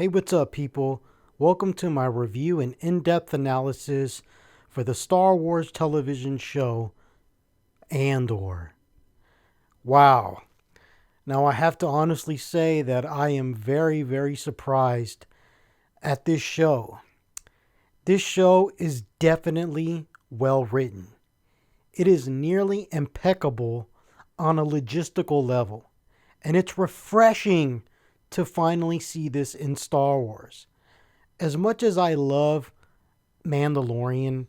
Hey, what's up, people? Welcome to my review and in depth analysis for the Star Wars television show Andor. Wow. Now, I have to honestly say that I am very, very surprised at this show. This show is definitely well written, it is nearly impeccable on a logistical level, and it's refreshing to finally see this in Star Wars. As much as I love Mandalorian,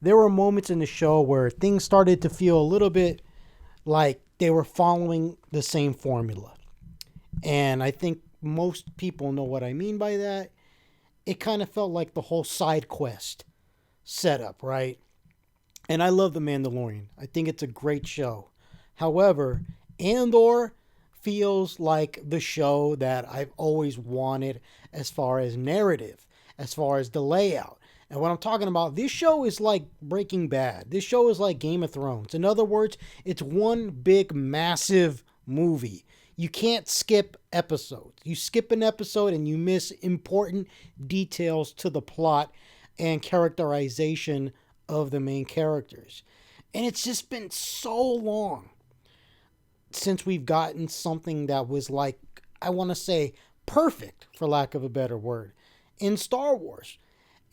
there were moments in the show where things started to feel a little bit like they were following the same formula. And I think most people know what I mean by that. It kind of felt like the whole side quest setup, right? And I love The Mandalorian. I think it's a great show. However, Andor feels like the show that I've always wanted as far as narrative, as far as the layout. And what I'm talking about, this show is like Breaking Bad. This show is like Game of Thrones. In other words, it's one big, massive movie. You can't skip episodes. You skip an episode and you miss important details to the plot and characterization of the main characters. And it's just been so long since we've gotten something that was like, I want to say, perfect, for lack of a better word, in Star Wars.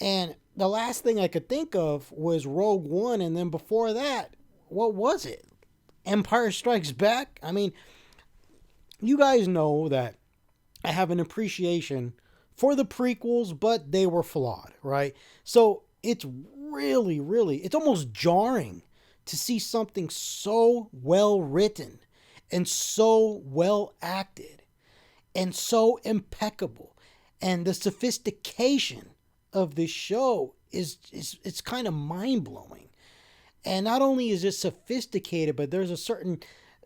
And the last thing I could think of was Rogue One, and then before that, what was it? Empire Strikes Back? I mean, you guys know that I have an appreciation for the prequels, but they were flawed, right? So it's really, really, it's almost jarring to see something so well written and so well acted and so impeccable. And the sophistication of this show is it's kind of mind-blowing. And not only is it sophisticated, but there's a certain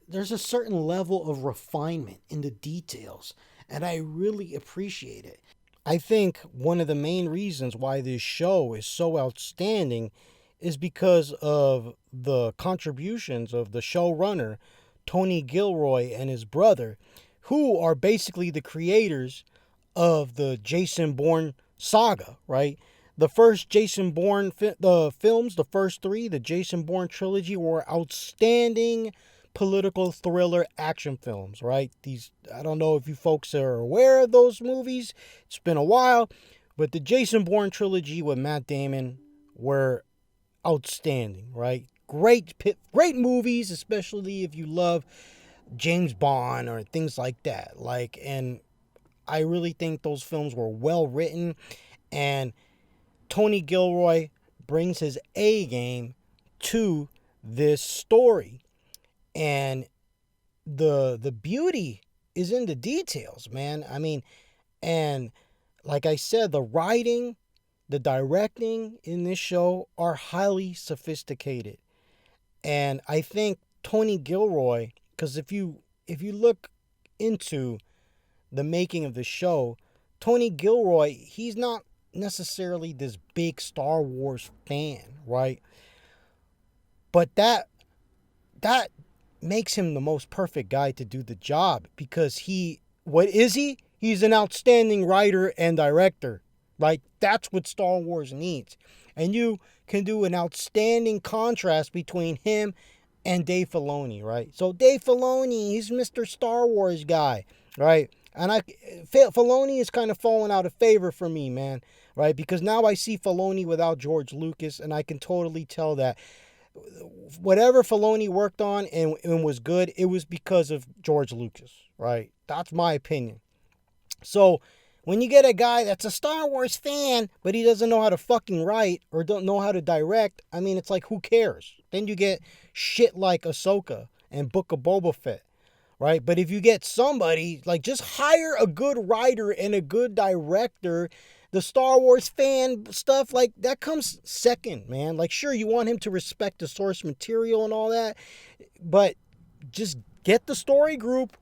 level of refinement in the details, and I really appreciate it. I think one of the main reasons why this show is so outstanding is because of the contributions of the showrunner, Tony Gilroy, and his brother, who are basically the creators of the Jason Bourne saga, right? The first Jason Bourne the films, the first three, the Jason Bourne trilogy, were outstanding political thriller action films, right? These, I don't know if you folks are aware of those movies. It's been a while, but the Jason Bourne trilogy with Matt Damon were outstanding, right? Great movies, especially if you love James Bond or things like that. And I really think those films were well written, and Tony Gilroy brings his A game to this story. And the beauty is in the details, man. I mean, and like I said, the writing, the directing in this show are highly sophisticated. And I think Tony Gilroy, because if you look into the making of the show, Tony Gilroy, he's not necessarily this big Star Wars fan, right? But that makes him the most perfect guy to do the job, because what is he? He's an outstanding writer and director, right? That's what Star Wars needs. And you can do an outstanding contrast between him and Dave Filoni, right? So Dave Filoni, he's Mr. Star Wars guy, right? And Filoni is kind of falling out of favor for me, man, right? Because now I see Filoni without George Lucas, and I can totally tell that whatever Filoni worked on and was good, it was because of George Lucas, right? That's my opinion. So when you get a guy that's a Star Wars fan, but he doesn't know how to fucking write or don't know how to direct, I mean, it's like, who cares? Then you get shit like Ahsoka and Book of Boba Fett, right? But if you get somebody, like, just hire a good writer and a good director. The Star Wars fan stuff, like, that comes second, man. Like, sure, you want him to respect the source material and all that, but just get the story group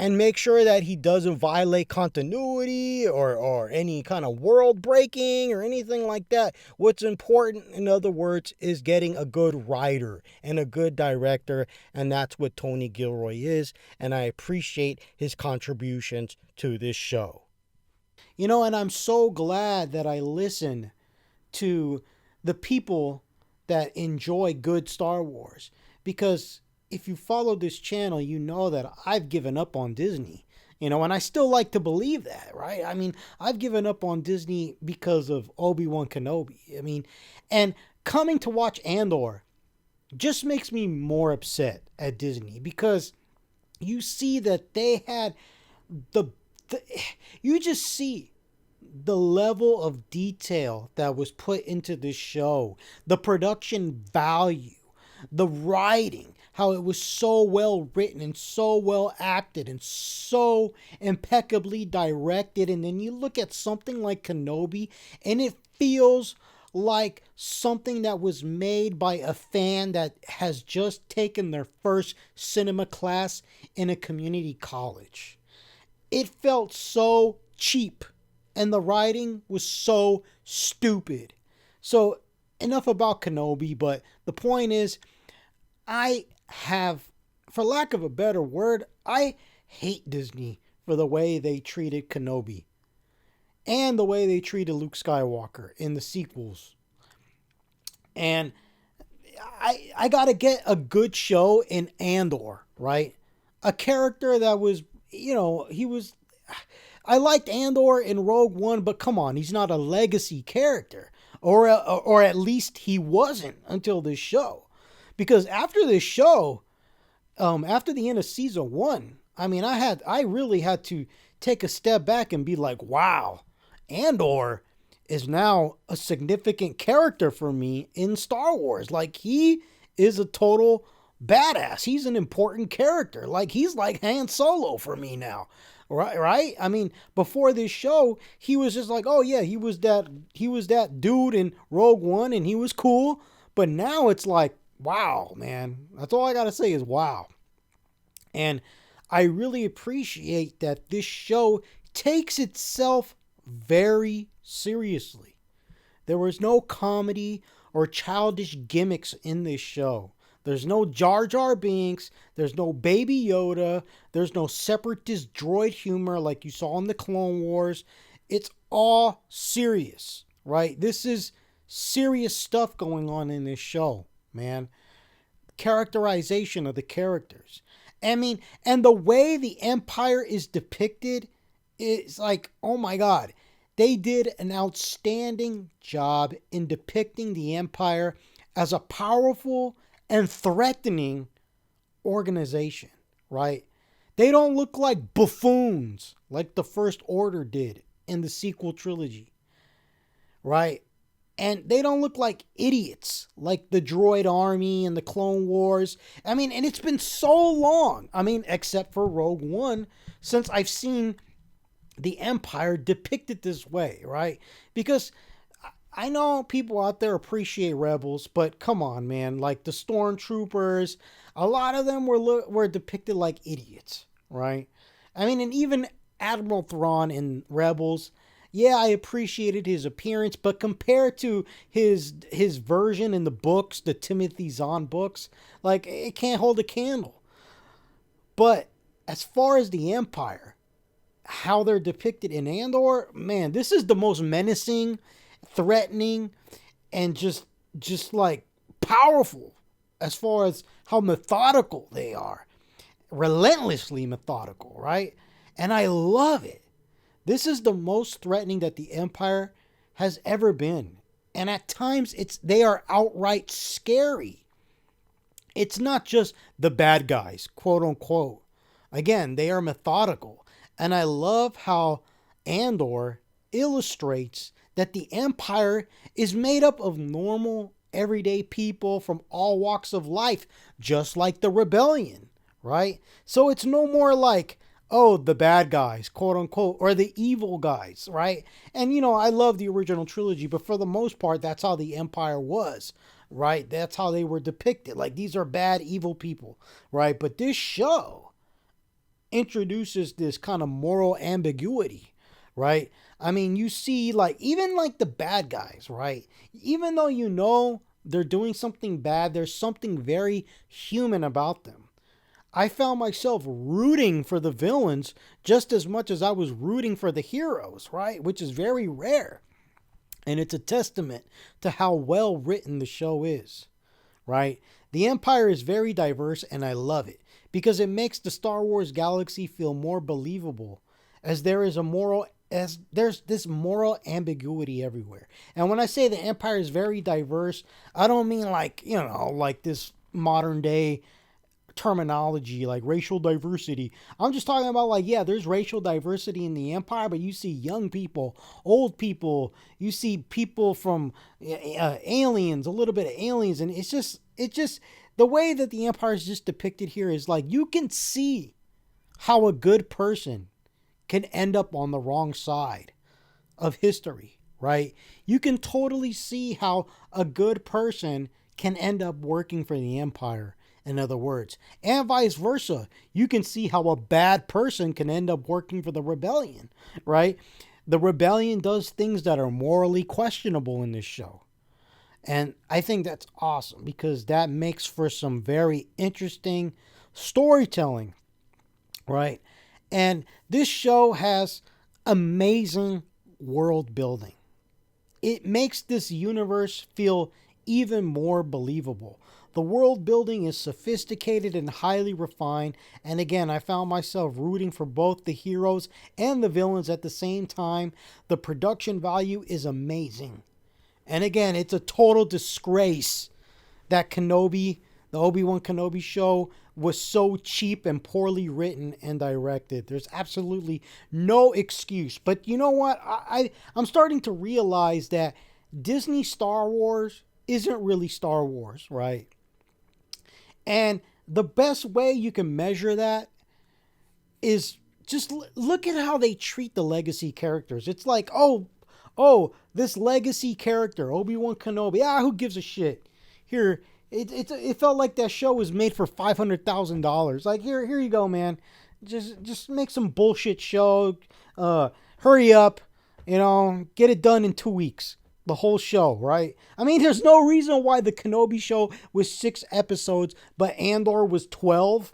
and make sure that he doesn't violate continuity or any kind of world breaking or anything like that. What's important, in other words, is getting a good writer and a good director, and that's what Tony Gilroy is, and I appreciate his contributions to this show. And I'm so glad that I listen to the people that enjoy good Star Wars. Because if you follow this channel, you know that I've given up on Disney. And I still like to believe that, right? I mean, I've given up on Disney because of Obi-Wan Kenobi. And coming to watch Andor just makes me more upset at Disney because you see that they had the, the you just see the level of detail that was put into this show, the production value, the writing, how it was so well written and so well acted and so impeccably directed. And then you look at something like Kenobi and it feels like something that was made by a fan that has just taken their first cinema class in a community college. It felt so cheap and the writing was so stupid. So, enough about Kenobi, but the point is, I have, for lack of a better word, I hate Disney for the way they treated Kenobi and the way they treated Luke Skywalker in the sequels. And I gotta get a good show in Andor, right? A character that was, he was. I liked Andor in Rogue One, but come on, he's not a legacy character, or at least he wasn't until this show, because after this show, after the end of season 1, I really had to take a step back and be like, wow, Andor is now a significant character for me in Star Wars. Like, he is a total badass. He's an important character. Like, he's like Han Solo for me now. Right? I mean, before this show, he was just like, oh yeah, he was that dude in Rogue One and he was cool. But now it's like, wow, man. That's all I gotta say is wow. And I really appreciate that this show takes itself very seriously. There was no comedy or childish gimmicks in this show. There's no Jar Jar Binks. There's no Baby Yoda. There's no separatist droid humor like you saw in the Clone Wars. It's all serious, right? This is serious stuff going on in this show, man. Characterization of the characters. And the way the Empire is depicted is like, oh my God. They did an outstanding job in depicting the Empire as a powerful and threatening organization, right? They don't look like buffoons like the First Order did in the sequel trilogy, right? And they don't look like idiots like the Droid Army and the Clone Wars. And it's been so long, except for Rogue One, since I've seen the Empire depicted this way, right? Because I know people out there appreciate Rebels, but come on, man. Like the Stormtroopers, a lot of them were depicted like idiots, right? And even Admiral Thrawn in Rebels, yeah, I appreciated his appearance, but compared to his version in the books, the Timothy Zahn books, like it can't hold a candle. But as far as the Empire, how they're depicted in Andor, man, this is the most menacing, threatening, and just like powerful as far as how methodical they are. Relentlessly methodical, right? And I love it. This is the most threatening that the Empire has ever been. And at times they are outright scary. It's not just the bad guys, quote unquote. Again, they are methodical. And I love how Andor illustrates that the Empire is made up of normal, everyday people from all walks of life, just like the Rebellion, right? So it's no more like, oh, the bad guys, quote unquote, or the evil guys, right? And, I love the original trilogy, but for the most part, that's how the Empire was, right? That's how they were depicted. Like, these are bad, evil people, right? But this show introduces this kind of moral ambiguity, right? You see, even the bad guys, right? Even though they're doing something bad, there's something very human about them. I found myself rooting for the villains just as much as I was rooting for the heroes, right? Which is very rare. And it's a testament to how well written the show is, right? The Empire is very diverse and I love it because it makes the Star Wars galaxy feel more believable as there is a moral as there's this moral ambiguity everywhere. And when I say the Empire is very diverse, I don't mean like, like this modern day terminology like racial diversity. I'm just talking about like, yeah, there's racial diversity in the Empire, but you see young people, old people, you see people from aliens, a little bit of aliens, and it's just the way that the Empire is just depicted here is like you can see how a good person can end up on the wrong side of history, right? You can totally see how a good person can end up working for the Empire, in other words. And vice versa. You can see how a bad person can end up working for the rebellion, right? The rebellion does things that are morally questionable in this show. And I think that's awesome because that makes for some very interesting storytelling, right? And this show has amazing world building. It makes this universe feel even more believable. The world building is sophisticated and highly refined. And again, I found myself rooting for both the heroes and the villains at the same time. The production value is amazing. And again, it's a total disgrace that Kenobi, the Obi-Wan Kenobi show, was so cheap and poorly written and directed. There's absolutely no excuse. But you know what? I'm starting to realize that Disney Star Wars isn't really Star Wars, right? And the best way you can measure that is just look at how they treat the legacy characters. It's like, oh, this legacy character, Obi-Wan Kenobi. Who gives a shit? Here, it felt like that show was made for $500,000. Like, here you go, man. Just make some bullshit show. Hurry up, get it done in 2 weeks. The whole show, right? I mean, there's no reason why the Kenobi show was 6 episodes, but Andor was 12.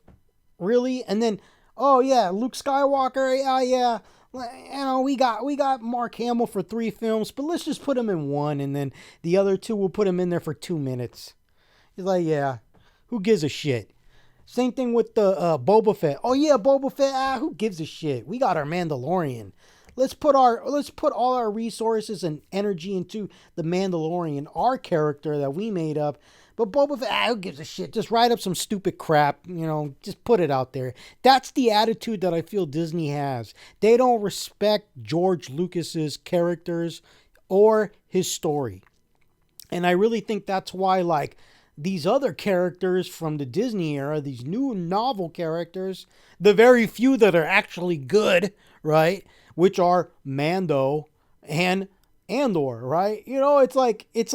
Really? And then, oh yeah, Luke Skywalker, yeah. We got Mark Hamill for 3 films, but let's just put him in 1, and then the other 2 we'll put him in there for 2 minutes. He's like, yeah, who gives a shit? Same thing with the Boba Fett. Oh yeah, Boba Fett. Who gives a shit? We got our Mandalorian. Let's put all our resources and energy into the Mandalorian, our character that we made up. But Boba Fett, who gives a shit? Just write up some stupid crap, just put it out there. That's the attitude that I feel Disney has. They don't respect George Lucas's characters or his story. And I really think that's why, like, these other characters from the Disney era, these new novel characters, the very few that are actually good, right? Which are Mando and Andor, right? It's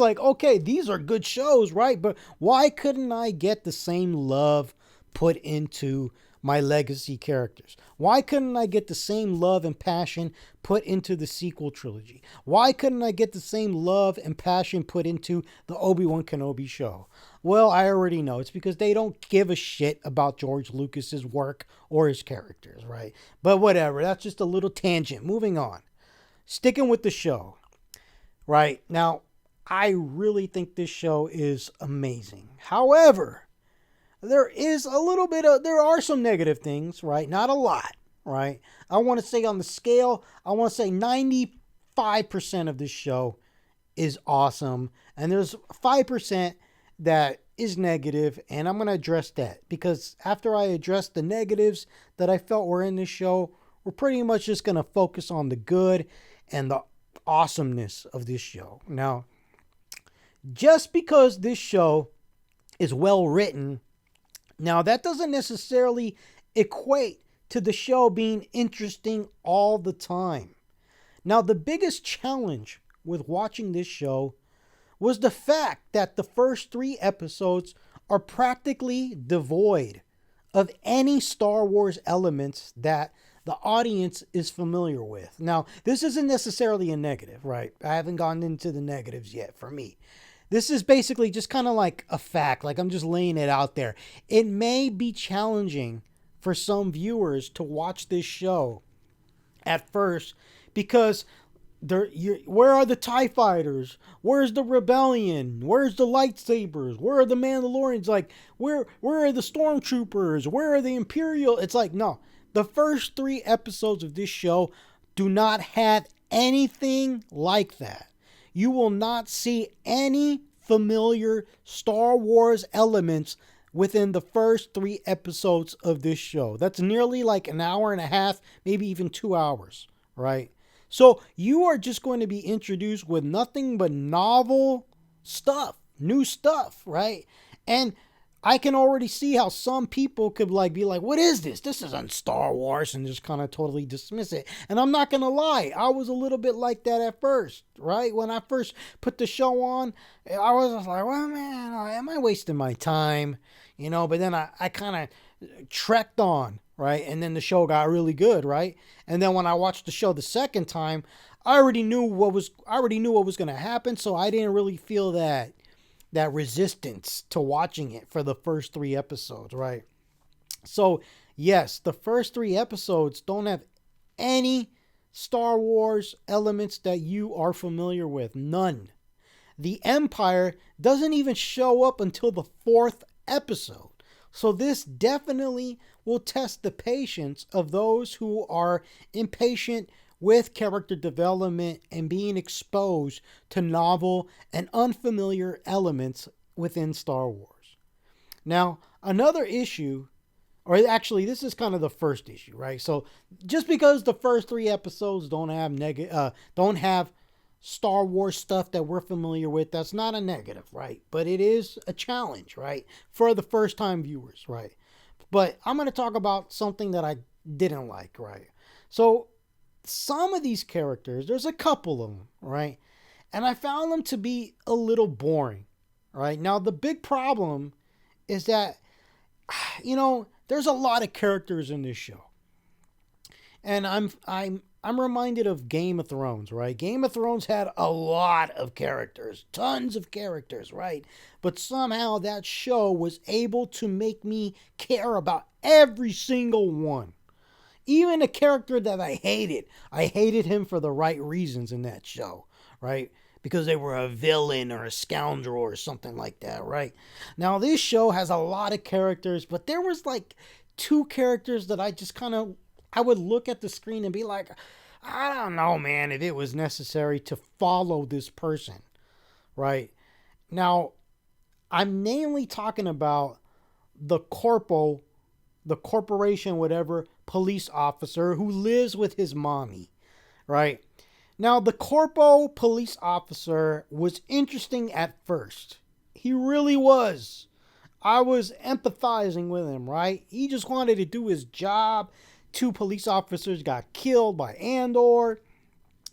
like, okay, these are good shows, right? But why couldn't I get the same love put into my legacy characters? Why couldn't I get the same love and passion put into the sequel trilogy? Why couldn't I get the same love and passion put into the Obi-Wan Kenobi show? Well, I already know. It's because they don't give a shit about George Lucas's work or his characters, right? But whatever. That's just a little tangent. Moving on. Sticking with the show, right? Now, I really think this show is amazing. However, there are some negative things, right? Not a lot, right? I want to say on the scale, I want to say 95% of this show is awesome. And there's 5% that is negative, and I'm going to address that because after I address the negatives that I felt were in this show, we're pretty much just going to focus on the good and the awesomeness of this show. Now, just because this show is well written, now that doesn't necessarily equate to the show being interesting all the time. Now, the biggest challenge with watching this show was the fact that the first 3 episodes are practically devoid of any Star Wars elements that the audience is familiar with. Now, this isn't necessarily a negative, right? I haven't gone into the negatives yet for me. This is basically just kind of like a fact. Like, I'm just laying it out there. It may be challenging for some viewers to watch this show at first because where are the TIE fighters? Where's the rebellion? Where's the lightsabers? Where are the Mandalorians? Like, where are the stormtroopers? Where are the Imperial? It's like, no. The first 3 episodes of this show do not have anything like that. You will not see any familiar Star Wars elements within the first 3 episodes of this show. That's nearly like an hour and a half, maybe even 2 hours, right? So you are just going to be introduced with nothing but novel stuff, new stuff, right? And I can already see how some people could like be like, what is this? This isn't Star Wars, and just kind of totally dismiss it. And I'm not going to lie, I was a little bit like that at first, right? When I first put the show on, I was just like, well, man, am I wasting my time? But then I kind of trekked on, right? And then the show got really good, right? And then when I watched the show the second time, I already knew what was going to happen, so I didn't really feel that resistance to watching it for the first 3 episodes, right? So, yes, the first 3 episodes don't have any Star Wars elements that you are familiar with. None. The Empire doesn't even show up until the 4th episode. So this definitely will test the patience of those who are impatient with character development and being exposed to novel and unfamiliar elements within Star Wars. Now, another issue, or actually this is kind of the first issue, right? So just because the first 3 episodes don't have Star Wars stuff that we're familiar with, that's not a negative, right? But it is a challenge, right? For the first time viewers, right? But I'm going to talk about something that I didn't like, right? So some of these characters, there's a couple of them, right? And I found them to be a little boring, right? Now, the big problem is that, there's a lot of characters in this show. And I'm reminded of Game of Thrones, right? Game of Thrones had a lot of characters, tons of characters, right? But somehow that show was able to make me care about every single one. Even a character that I hated him for the right reasons in that show, right? Because they were a villain or a scoundrel or something like that, right? Now, this show has a lot of characters, but there was like 2 characters that I would look at the screen and be like, I don't know, man, if it was necessary to follow this person, right? Now, I'm mainly talking about the corporation, whatever, police officer who lives with his mommy, right? Now, the corpo police officer was interesting at first. He really was. I was empathizing with him, right? He just wanted to do his job. 2 police officers got killed by Andor.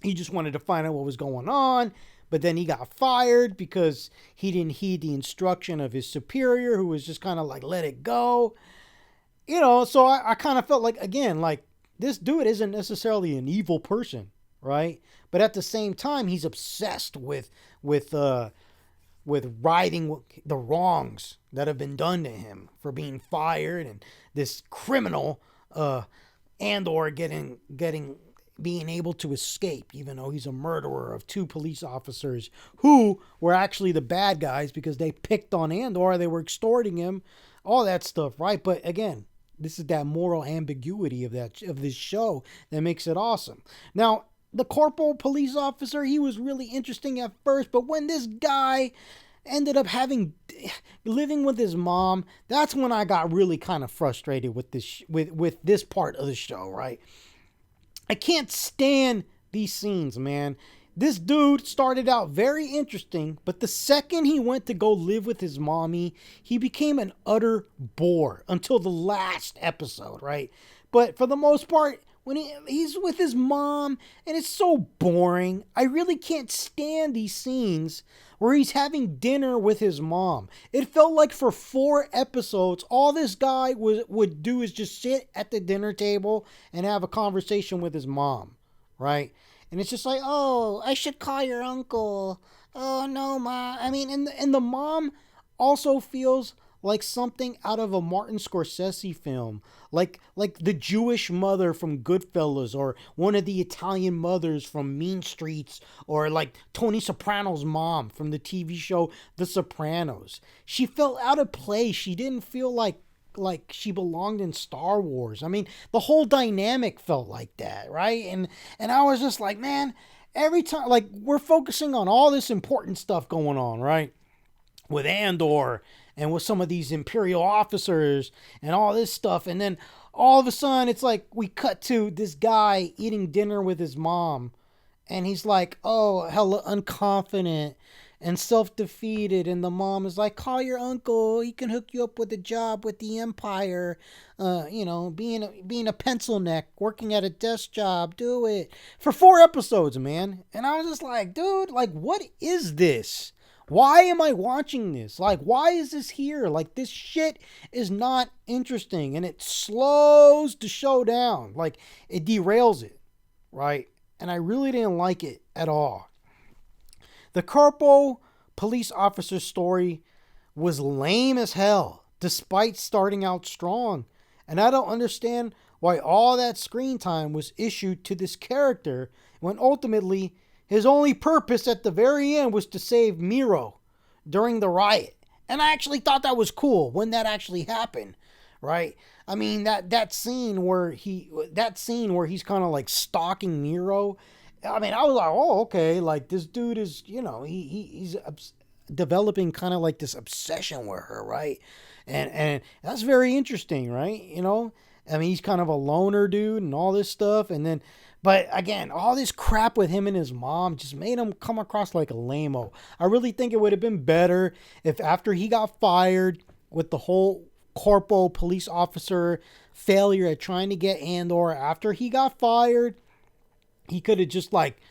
He just wanted to find out what was going on. But then he got fired because he didn't heed the instruction of his superior, who was just kind of like, let it go. So I kind of felt like, again, like, this dude isn't necessarily an evil person, right? But at the same time, he's obsessed with righting the wrongs that have been done to him for being fired, and this criminal Andor being able to escape, even though he's a murderer of 2 police officers who were actually the bad guys because they picked on Andor, they were extorting him, all that stuff, right? But again, this is that moral ambiguity of this show that makes it awesome. Now, the corporal police officer, he was really interesting at first, but when this guy ended up living with his mom, that's when I got really kind of frustrated with this part of the show, right? I can't stand these scenes, man. This dude started out very interesting, but the second he went to go live with his mommy, he became an utter bore until the last episode, right? But for the most part, when he's with his mom, and it's so boring. I really can't stand these scenes where he's having dinner with his mom. It felt like for 4 episodes, all this guy would do is just sit at the dinner table and have a conversation with his mom, right? And it's just like, oh, I should call your uncle. Oh no, ma. I mean, and the mom also feels like something out of a Martin Scorsese film, like the Jewish mother from Goodfellas, or one of the Italian mothers from Mean Streets, or like Tony Soprano's mom from the TV show The Sopranos. She felt out of place. She didn't feel like she belonged in Star Wars. I mean, the whole dynamic felt like that, right? And I was just like, man, every time, like, we're focusing on all this important stuff going on, right? With Andor and with some of these Imperial officers and all this stuff. And then all of a sudden, it's like we cut to this guy eating dinner with his mom. And he's like, oh, hella unconfident and self-defeated. And the mom is like, call your uncle. He can hook you up with a job with the Empire. Being a pencil neck, working at a desk job. Do it. For 4 episodes, man. And I was just like, dude, like, what is this? Why am I watching this? Like, why is this here? Like, this shit is not interesting. And it slows the show down. Like, it derails it, right? And I really didn't like it at all. The Corpo police officer story was lame as hell, despite starting out strong. And I don't understand why all that screen time was issued to this character when ultimately his only purpose at the very end was to save Miro during the riot. And I actually thought that was cool when that actually happened, right? I mean, that scene where he's kind of like stalking Miro. I mean, I was like, oh, okay, like this dude is, he's developing kind of like this obsession with her, right? And that's very interesting, right? I mean, he's kind of a loner dude and all this stuff, and then, but again, all this crap with him and his mom just made him come across like a lame-o. I really think it would have been better if after he got fired with the whole Corpo police officer failure at trying to get Andor, after he got fired, he could have just, like,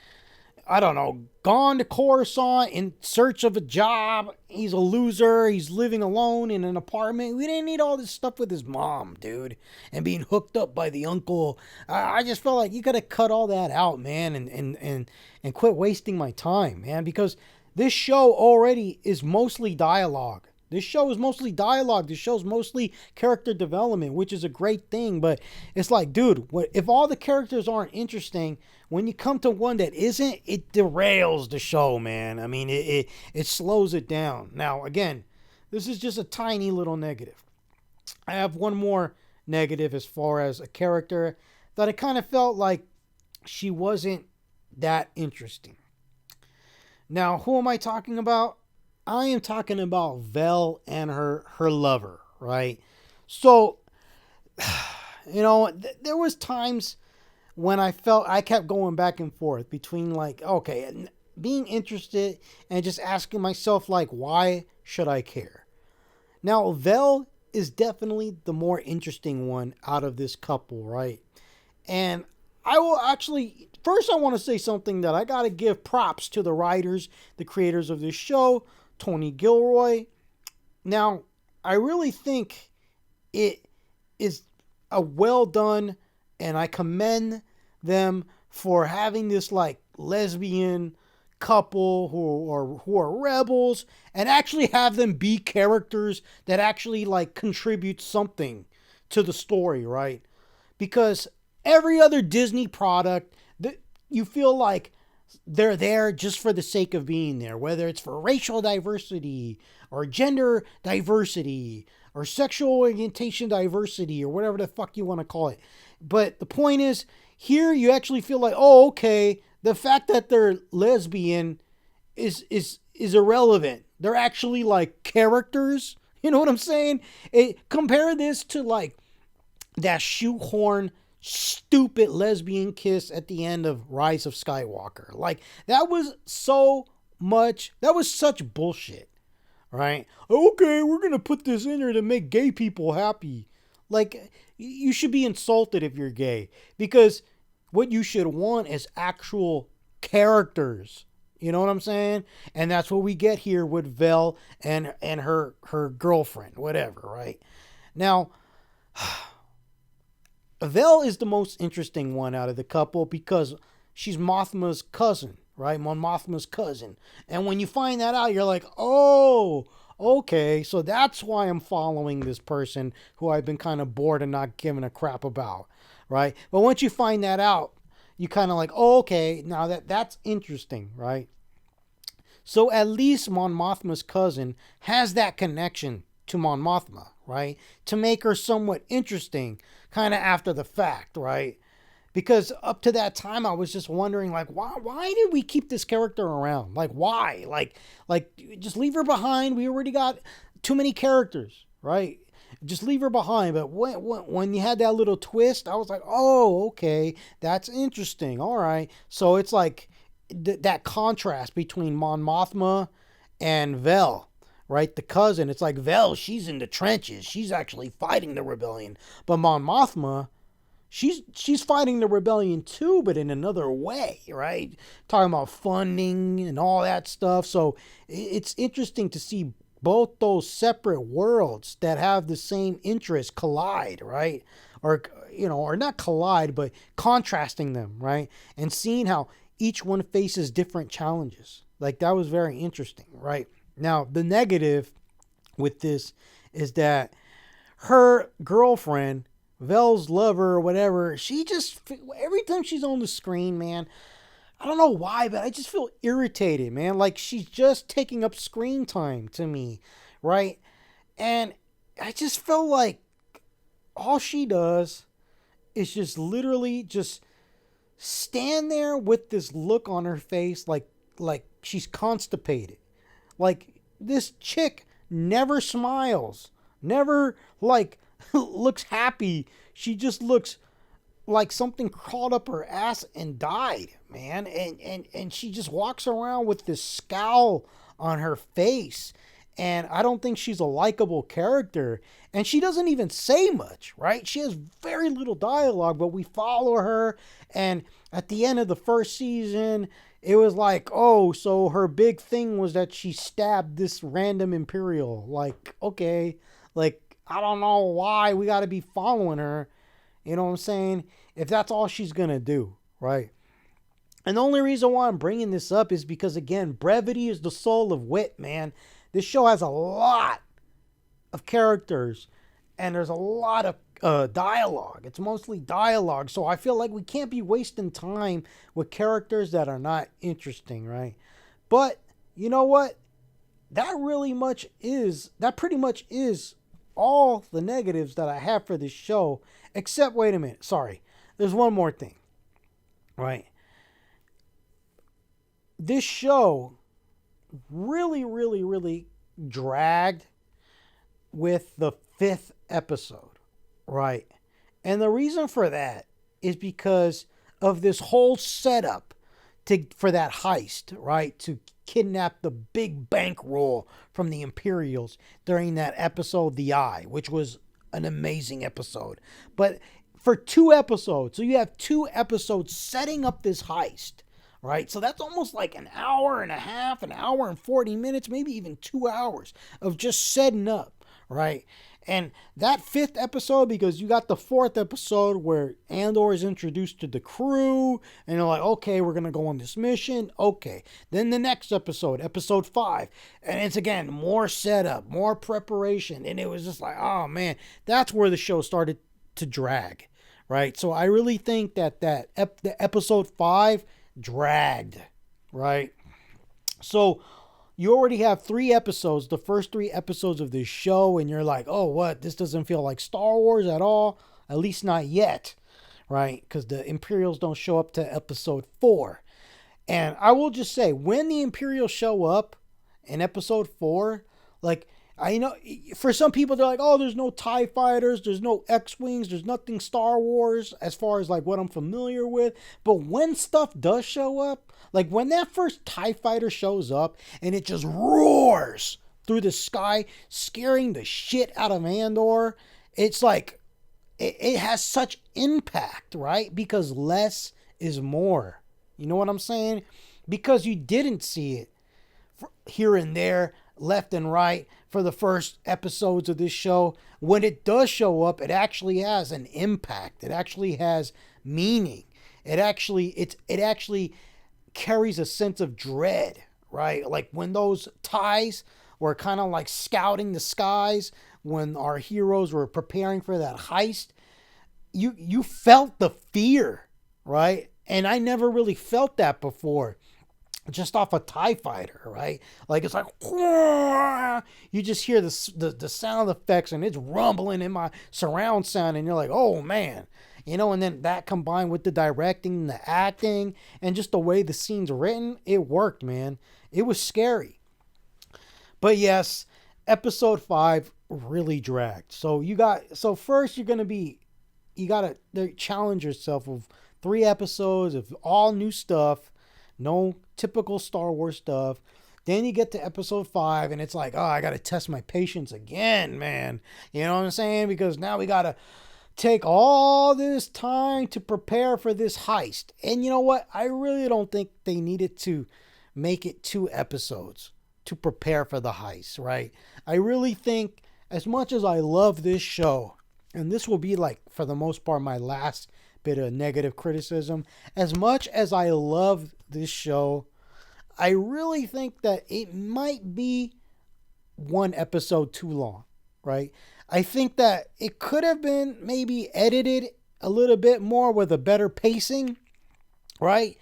I don't know, gone to Coruscant in search of a job. He's a loser. He's living alone in an apartment. We didn't need all this stuff with his mom, dude, and being hooked up by the uncle. I just felt like you could have cut all that out, man, and quit wasting my time, man, because this show already is mostly dialogue. This show is mostly dialogue. This show's mostly character development, which is a great thing. But it's like, dude, if all the characters aren't interesting, when you come to one that isn't, it derails the show, man. I mean, it slows it down. Now, again, this is just a tiny little negative. I have one more negative as far as a character that I kind of felt like she wasn't that interesting. Now, who am I talking about? I am talking about Vel and her lover, right? So, there was times when I felt I kept going back and forth between, like, okay, being interested and just asking myself, like, why should I care? Now, Vel is definitely the more interesting one out of this couple, right? And I will actually, first I want to say something that I got to give props to the writers, the creators of this show, Tony Gilroy. Now, I really think it is a well done, and I commend them for having this like lesbian couple who are rebels, and actually have them be characters that actually like contribute something to the story, right? Because every other Disney product, you feel like they're there just for the sake of being there, whether it's for racial diversity or gender diversity or sexual orientation diversity or whatever the fuck you want to call it. But the point is, here you actually feel like, oh, okay, the fact that they're lesbian is irrelevant. They're actually like characters. You know what I'm saying? Compare this to like that shoehorn stupid lesbian kiss at the end of Rise of Skywalker. Like, that was such bullshit, right? Okay, we're gonna put this in there to make gay people happy. Like, you should be insulted if you're gay, because what you should want is actual characters. You know what I'm saying? And that's what we get here with Vel and her girlfriend, whatever, right? Now, Vel is the most interesting one out of the couple because she's Mothma's cousin, right? Mon Mothma's cousin. And when you find that out, you're like, oh, okay, so that's why I'm following this person who I've been kind of bored and not giving a crap about, right? But once you find that out, you kind of like, oh, okay, now that's interesting, right? So at least Mon Mothma's cousin has that connection to Mon Mothma, right? To make her somewhat interesting, kind of after the fact, right? Because up to that time I was just wondering, like, why did we keep this character around? Like, why? Like just leave her behind. We already got too many characters, right? Just leave her behind. But when you had that little twist, I was like, oh, okay, that's interesting. All right. So it's like that contrast between Mon Mothma and Vel, right? The cousin. It's like Vel, she's in the trenches. She's actually fighting the rebellion. But Mon Mothma, she's fighting the rebellion too, but in another way, right? Talking about funding and all that stuff. So it's interesting to see both those separate worlds that have the same interest collide, right? Or or not collide, but contrasting them, right? And seeing how each one faces different challenges. Like, that was very interesting, right? Now, the negative with this is that her girlfriend, Vel's lover or whatever, she just, every time she's on the screen, man, I don't know why, but I just feel irritated, man. Like, she's just taking up screen time to me, right? And I just feel like all she does is just literally just stand there with this look on her face like she's constipated. Like, this chick never smiles, never like looks happy. She just looks like something crawled up her ass and died, man. And she just walks around with this scowl on her face. And I don't think she's a likable character. And she doesn't even say much, right? She has very little dialogue, but we follow her. And at the end of the first season, it was like, oh, so her big thing was that she stabbed this random Imperial. Like, okay, like, I don't know why we got to be following her. You know what I'm saying? If that's all she's going to do, right? And the only reason why I'm bringing this up is because, again, brevity is the soul of wit, man. This show has a lot of characters and there's a lot of dialogue. It's mostly dialogue. So I feel like we can't be wasting time with characters that are not interesting, right? But you know what? That pretty much is all the negatives that I have for this show. Except, wait a minute. Sorry. There's one more thing, right? This show really, really, really dragged with the 5th episode, right? And the reason for that is because of this whole setup for that heist, right? To kidnap the big bankroll from the Imperials during that episode, The Eye, which was an amazing episode. But for 2 episodes, so you have 2 episodes setting up this heist, right? So that's almost like an hour and a half, an hour and 40 minutes, maybe even 2 hours of just setting up, right? And that 5th episode, because you got the 4th episode where Andor is introduced to the crew, and you're like, okay, we're going to go on this mission. Okay. Then the next episode, episode 5, and it's again, more setup, more preparation. And it was just like, oh man, that's where the show started to drag, right? So I really think that the episode 5 dragged, right? So you already have 3 episodes, the first 3 episodes of this show, and you're like, oh, what? This doesn't feel like Star Wars at all? At least not yet, right? Because the Imperials don't show up to episode 4. And I will just say, when the Imperials show up in episode 4, like, I know for some people, they're like, oh, there's no TIE fighters, there's no X-Wings, there's nothing Star Wars as far as like what I'm familiar with. But when stuff does show up, like when that first TIE fighter shows up and it just roars through the sky, scaring the shit out of Andor, it's like, it has such impact, right? Because less is more. You know what I'm saying? Because you didn't see it here and there, left and right for the first episodes of this show. When it does show up, it actually has an impact. It actually has meaning. It actually carries a sense of dread, right? Like when those ties were kind of like scouting the skies, when our heroes were preparing for that heist, you felt the fear, right? And I never really felt that before, just off a TIE fighter, right? Like it's like, you just hear the sound effects and it's rumbling in my surround sound, and you're like, oh man. And then that combined with the directing, the acting, and just the way the scene's written, it worked, man. It was scary. But yes, episode 5 really dragged. So first you gotta challenge yourself of 3 episodes of all new stuff, no typical Star Wars stuff. Then you get to episode 5 and it's like, oh, I gotta test my patience again, man. You know what I'm saying? Because now we gotta take all this time to prepare for this heist. And you know what? I really don't think they needed to make it 2 episodes to prepare for the heist, right? I really think, as much as I love this show, and this will be like, for the most part, my last bit of negative criticism, as much as I love this show, I really think that it might be 1 episode too long, right? I think that it could have been maybe edited a little bit more with a better pacing, right?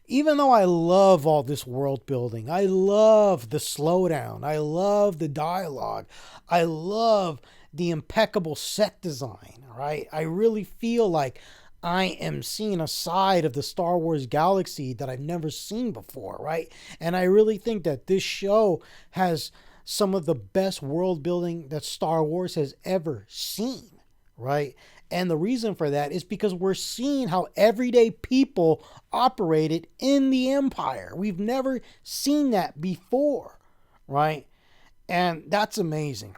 Even though I love all this world building, I love the slowdown, I love the dialogue, I love the impeccable set design, right? I really feel like I am seeing a side of the Star Wars galaxy that I've never seen before, right? And I really think that this show has some of the best world building that Star Wars has ever seen, right? And the reason for that is because we're seeing how everyday people operated in the Empire. We've never seen that before, right? And that's amazing.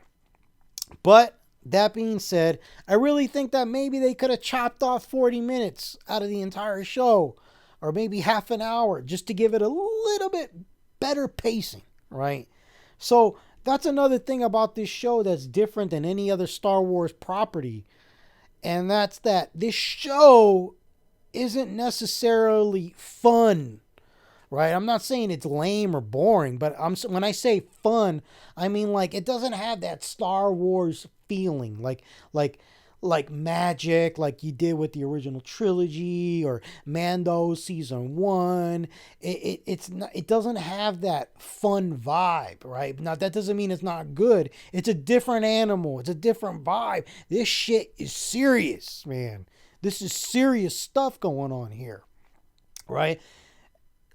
But that being said, I really think that maybe they could have chopped off 40 minutes out of the entire show, or maybe half an hour, just to give it a little bit better pacing, right? So that's another thing about this show that's different than any other Star Wars property. And that's that this show isn't necessarily fun, right? I'm not saying it's lame or boring, but when I say fun, I mean like it doesn't have that Star Wars feeling, like magic, like you did with the original trilogy or Mando season 1. It doesn't have that fun vibe, right? Now that doesn't mean it's not good. It's a different animal. It's a different vibe. This shit is serious, man. This is serious stuff going on here, right?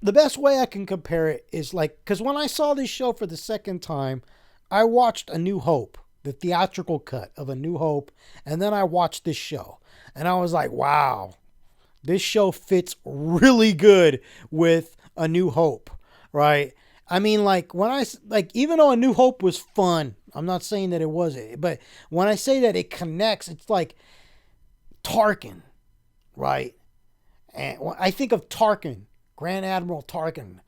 The best way I can compare it is like, because when I saw this show for the second time, I watched A New Hope, the theatrical cut of A New Hope, and then I watched this show. And I was like, wow, this show fits really good with A New Hope, right? I mean, like, even though A New Hope was fun, I'm not saying that it wasn't, but when I say that it connects, it's like Tarkin, right? And when I think of Tarkin, Grand Admiral Tarkin,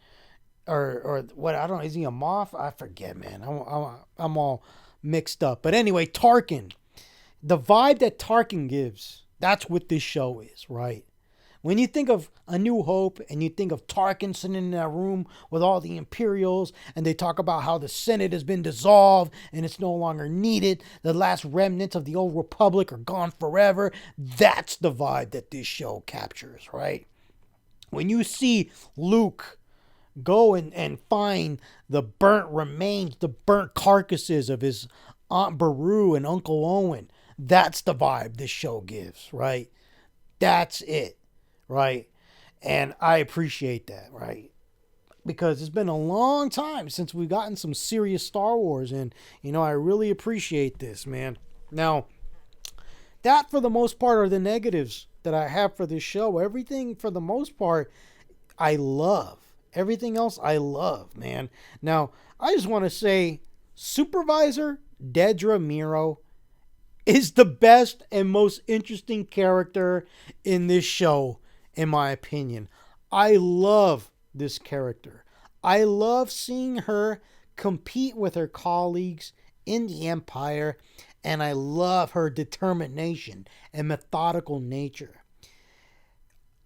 or what, I don't know, is he a Moff? I forget, man. I'm all mixed up. But anyway, Tarkin, the vibe that Tarkin gives, that's what this show is, right? When you think of A New Hope and you think of Tarkin sitting in that room with all the Imperials and they talk about how the Senate has been dissolved and it's no longer needed, the last remnants of the old Republic are gone forever, that's the vibe that this show captures, right? When you see Luke go and find the burnt remains, the burnt carcasses of his Aunt Beru and Uncle Owen, that's the vibe this show gives, right? That's it, right? And I appreciate that, right? Because it's been a long time since we've gotten some serious Star Wars, and, I really appreciate this, man. Now, that for the most part are the negatives that I have for this show. Everything for the most part, I love. Everything else I love, man. Now, I just want to say, Supervisor Dedra Miro is the best and most interesting character in this show, in my opinion. I love this character. I love seeing her compete with her colleagues in the Empire, and I love her determination and methodical nature.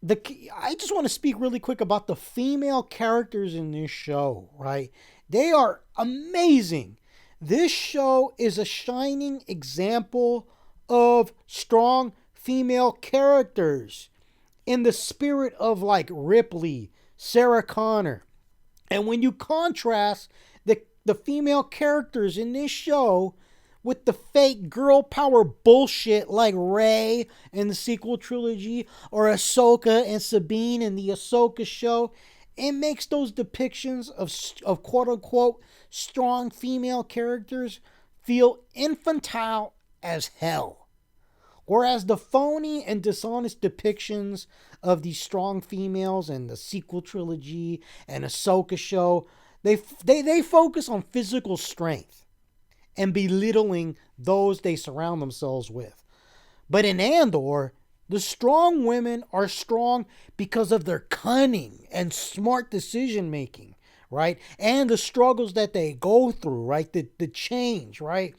I just want to speak really quick about the female characters in this show, right? They are amazing. This show is a shining example of strong female characters in the spirit of like Ripley, Sarah Connor. And when you contrast the female characters in this show with the fake girl power bullshit like Rey in the sequel trilogy or Ahsoka and Sabine in the Ahsoka show, it makes those depictions of quote unquote strong female characters feel infantile as hell. Whereas the phony and dishonest depictions of these strong females in the sequel trilogy and Ahsoka show, they focus on physical strength and belittling those they surround themselves with. But in Andor, the strong women are strong because of their cunning and smart decision making, right? And the struggles that they go through, right? The change, right?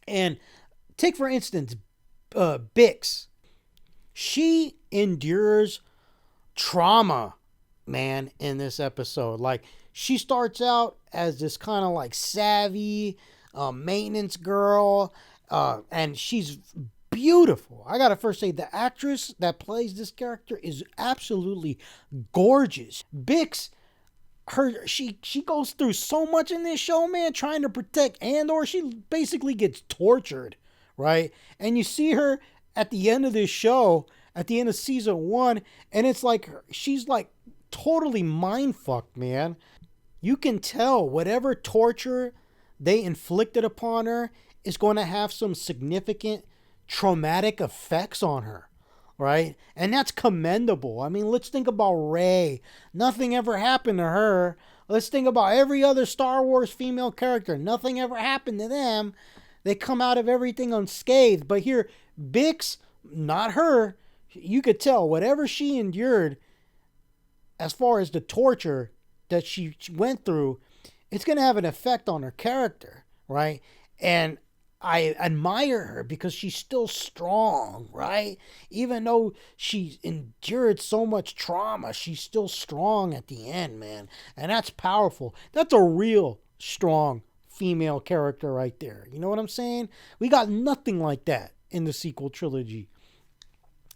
And take, for instance, Bix. She endures trauma, man, in this episode. Like, she starts out as this kind of like savvy maintenance girl, and she's beautiful. I gotta first say, the actress that plays this character is absolutely gorgeous. Bix, she goes through so much in this show, man, trying to protect Andor. She basically gets tortured, right? And you see her at the end of this show, at the end of season 1, and it's like she's like totally mind fucked, man. You can tell whatever torture they inflicted upon her is going to have some significant traumatic effects on her, right? And that's commendable. I mean, let's think about Rey. Nothing ever happened to her. Let's think about every other Star Wars female character. Nothing ever happened to them. They come out of everything unscathed. But here, Bix, not her. You could tell whatever she endured as far as the torture that she went through, it's going to have an effect on her character, right? And I admire her because she's still strong, right? Even though she endured so much trauma, she's still strong at the end, man. And that's powerful. That's a real strong female character right there. You know what I'm saying? We got nothing like that in the sequel trilogy.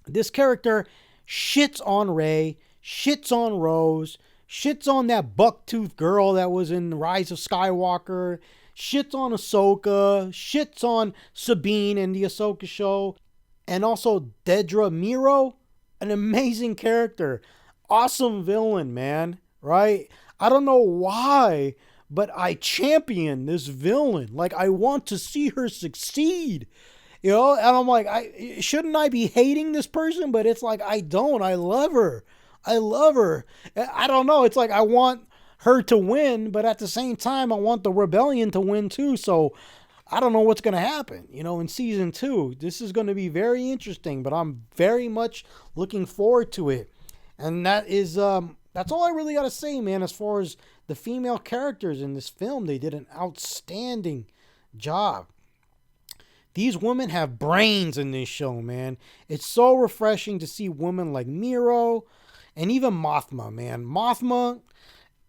This character shits on Rey, shits on Rose, shits on that bucktooth girl that was in Rise of Skywalker, shits on Ahsoka, shits on Sabine in the Ahsoka show, and also Dedra Meero, an amazing character. Awesome villain, man, right? I don't know why, but I champion this villain. Like, I want to see her succeed. You know, and I'm like, shouldn't I be hating this person? But it's like, I don't. I love her. I love her. I don't know. It's like I want her to win, but at the same time, I want the rebellion to win too. So I don't know what's going to happen, you know, in season 2. This is going to be very interesting, but I'm very much looking forward to it. And that is, that's all I really got to say, man, as far as the female characters in this film. They did an outstanding job. These women have brains in this show, man. It's so refreshing to see women like Meero and even Mothma, man. Mothma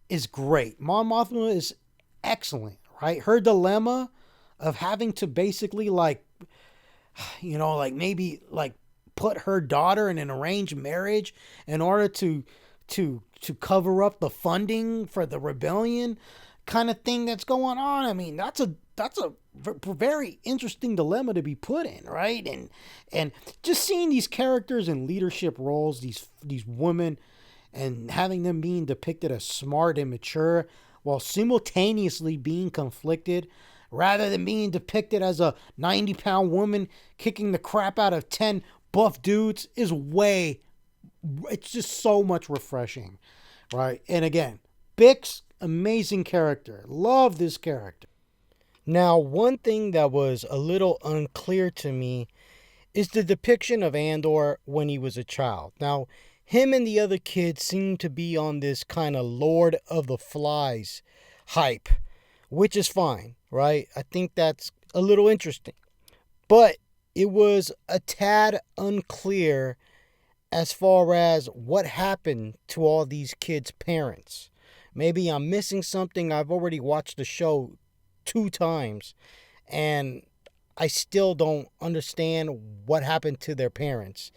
is great. Mon Mothma is excellent, right? Her dilemma of having to basically like, you know, like maybe like put her daughter in an arranged marriage in order to cover up the funding for the rebellion kind of thing that's going on. I mean, that's a very interesting dilemma to be put in, right? And just seeing these characters in leadership roles, these women, and having them being depicted as smart and mature while simultaneously being conflicted, rather than being depicted as a 90-pound woman kicking the crap out of 10 buff dudes, it's just so much refreshing, right? And again, Bix, amazing character. Love this character. Now, one thing that was a little unclear to me is the depiction of Andor when he was a child. Now, him and the other kids seem to be on this kind of Lord of the Flies hype, which is fine, right? I think that's a little interesting. But it was a tad unclear as far as what happened to all these kids' parents. Maybe I'm missing something. I've already watched the show 2 times and I still don't understand what happened to their parents.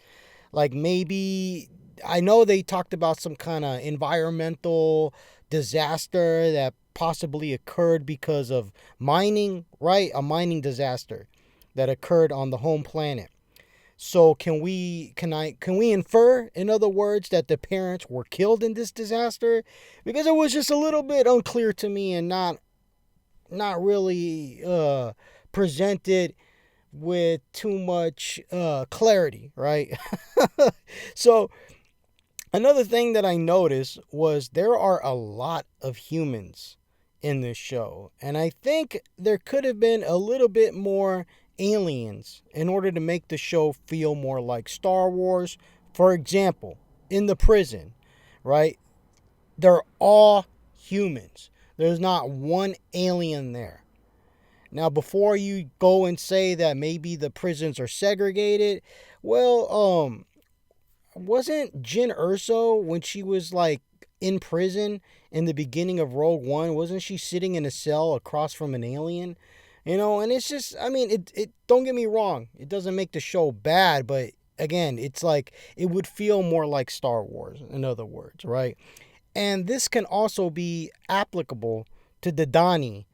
Like maybe I know they talked about some kind of environmental disaster that possibly occurred because of mining, right? A mining disaster that occurred on the home planet. So can we infer, in other words, that the parents were killed in this disaster? Because it was just a little bit unclear to me and not really presented with too much clarity, right? So another thing that I noticed was there are a lot of humans in this show, and I think there could have been a little bit more aliens in order to make the show feel more like Star Wars. For example, in the prison, right? They're all humans. There's not one alien there. Now, before you go and say that maybe the prisons are segregated, well, wasn't Jyn Erso, when she was like in prison in the beginning of Rogue One, wasn't she sitting in a cell across from an alien? And it's just, I mean, it don't get me wrong, it doesn't make the show bad, but again, it's like it would feel more like Star Wars, in other words, right? And this can also be applicable to the Donnie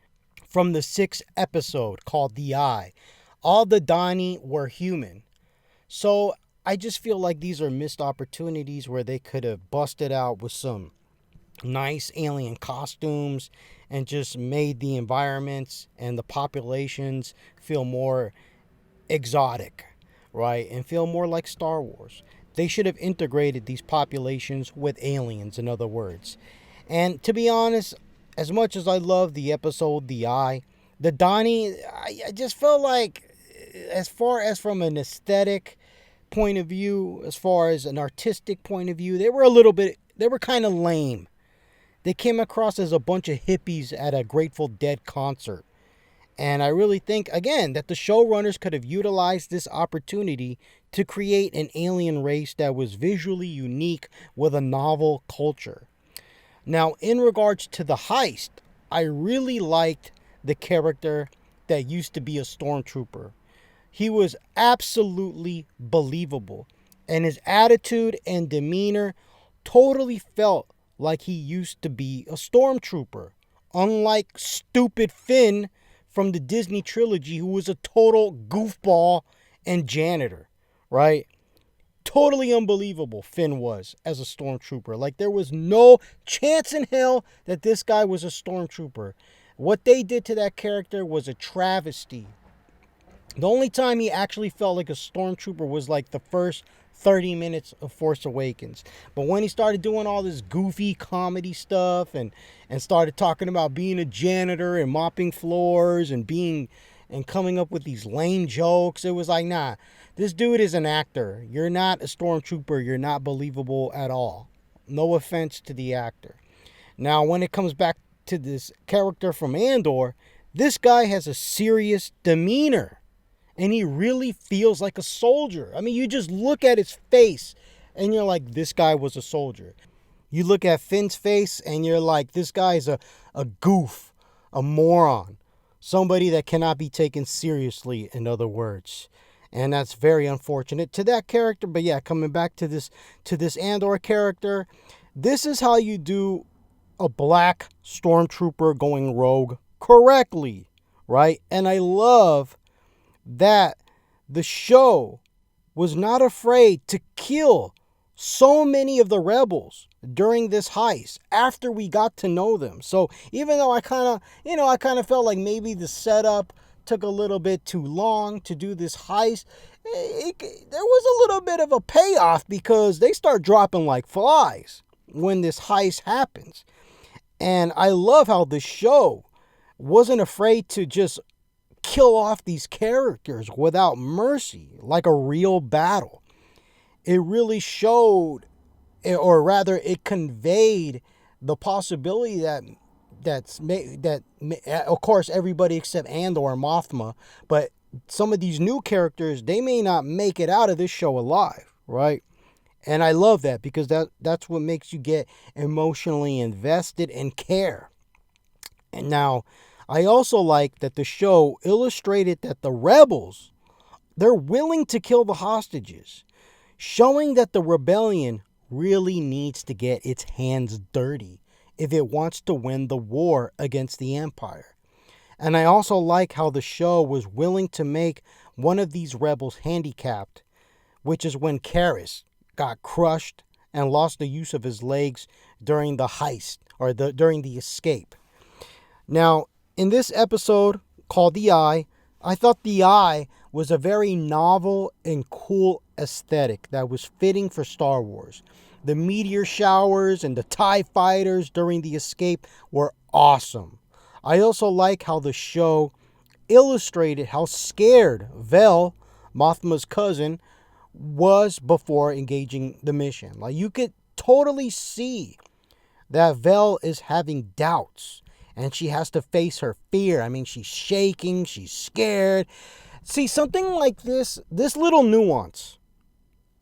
from the 6th episode called The Eye. All the Donnie were human. So I just feel like these are missed opportunities where they could have busted out with some nice alien costumes and just made the environments and the populations feel more exotic, right? And feel more like Star Wars. They should have integrated these populations with aliens, in other words. And to be honest, as much as I love the episode The Eye, the Donnie, I just felt like, as far as from an aesthetic point of view, as far as an artistic point of view, they were kind of lame. They came across as a bunch of hippies at a Grateful Dead concert. And I really think, again, that the showrunners could have utilized this opportunity to create an alien race that was visually unique with a novel culture. Now, in regards to the heist, I really liked the character that used to be a stormtrooper. He was absolutely believable, and his attitude and demeanor totally felt like he used to be a stormtrooper. Unlike stupid Finn from the Disney trilogy, who was a total goofball and janitor, right? Totally unbelievable Finn was as a stormtrooper. Like, there was no chance in hell that this guy was a stormtrooper. What they did to that character was a travesty. The only time he actually felt like a stormtrooper was like the first 30 minutes of Force Awakens. But when he started doing all this goofy comedy stuff and started talking about being a janitor and mopping floors and coming up with these lame jokes, it was like, nah, this dude is an actor. You're not a stormtrooper. You're not believable at all. No offense to the actor. Now, when it comes back to this character from Andor, this guy has a serious demeanor. And he really feels like a soldier. I mean, you just look at his face and you're like, this guy was a soldier. You look at Finn's face and you're like, this guy's a goof, a moron, somebody that cannot be taken seriously, in other words. And that's very unfortunate to that character. But yeah, coming back to this Andor character, this is how you do a black stormtrooper going rogue correctly, right? And I love that the show was not afraid to kill so many of the rebels during this heist after we got to know them. So even though I kind of felt like maybe the setup took a little bit too long to do this heist, there was a little bit of a payoff because they start dropping like flies when this heist happens. And I love how the show wasn't afraid to just kill off these characters without mercy, like a real battle. It really showed, or rather, it conveyed the possibility that of course everybody except Andor and Mothma, but some of these new characters, they may not make it out of this show alive, right? And I love that because that's what makes you get emotionally invested and care. And now, I also like that the show illustrated that the rebels, they're willing to kill the hostages, showing that the rebellion really needs to get its hands dirty if it wants to win the war against the Empire. And I also like how the show was willing to make one of these rebels handicapped, which is when Karras got crushed and lost the use of his legs during the heist or during the escape. Now, in this episode called The Eye, I thought The Eye was a very novel and cool aesthetic that was fitting for Star Wars. The meteor showers and the TIE fighters during the escape were awesome. I also like how the show illustrated how scared Vel, Mothma's cousin, was before engaging the mission. Like, you could totally see that Vel is having doubts and she has to face her fear. I mean, she's shaking, she's scared. See, something like this little nuance